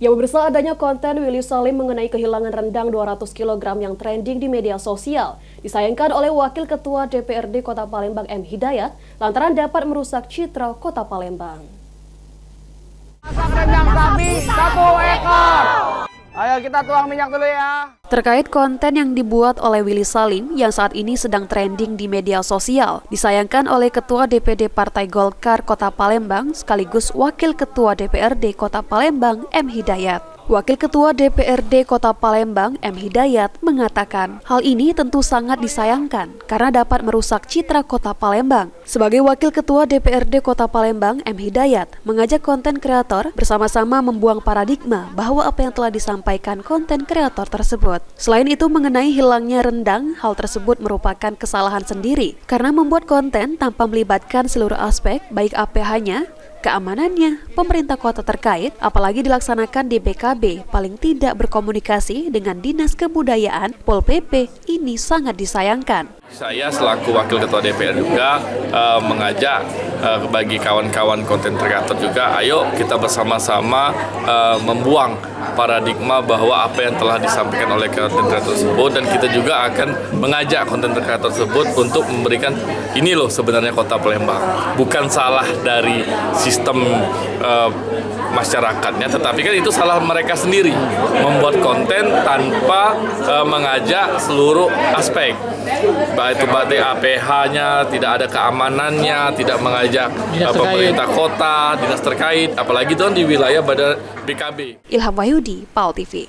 Ya, pemirsa, adanya konten Willy Salim mengenai kehilangan rendang 200 kg yang trending di media sosial disayangkan oleh Wakil Ketua DPRD Kota Palembang M. Hidayat lantaran dapat merusak citra Kota Palembang. Masak rendang sapi 1 ekor. Ayo kita tuang minyak dulu ya. Terkait konten yang dibuat oleh Willy Salim yang saat ini sedang trending di media sosial, disayangkan oleh Ketua DPD Partai Golkar Kota Palembang sekaligus Wakil Ketua DPRD Kota Palembang M. Hidayat. Wakil Ketua DPRD Kota Palembang M. Hidayat mengatakan hal ini tentu sangat disayangkan karena dapat merusak citra Kota Palembang. Sebagai Wakil Ketua DPRD Kota Palembang M. Hidayat mengajak konten kreator bersama-sama membuang paradigma bahwa apa yang telah disampaikan konten kreator tersebut. Selain itu mengenai hilangnya rendang, hal tersebut merupakan kesalahan sendiri karena membuat konten tanpa melibatkan seluruh aspek baik APH-nya, keamanannya, pemerintah kota terkait, apalagi dilaksanakan di BKB, paling tidak berkomunikasi dengan Dinas Kebudayaan, Pol PP, ini sangat disayangkan. Saya selaku Wakil Ketua DPR juga mengajak bagi kawan-kawan konten kreator juga, ayo kita bersama-sama membuang paradigma bahwa apa yang telah disampaikan oleh konten kreator tersebut, dan kita juga akan mengajak konten kreator tersebut untuk memberikan ini loh sebenarnya Kota Palembang. Bukan salah dari sistem masyarakatnya, tetapi kan itu salah mereka sendiri membuat konten tanpa mengajak seluruh aspek, baik itu batik APH-nya, tidak ada keamanannya, tidak mengajak pemerintah kota, dinas terkait, apalagi itu di wilayah BKB. Ilham Wahyudi, PAL TV.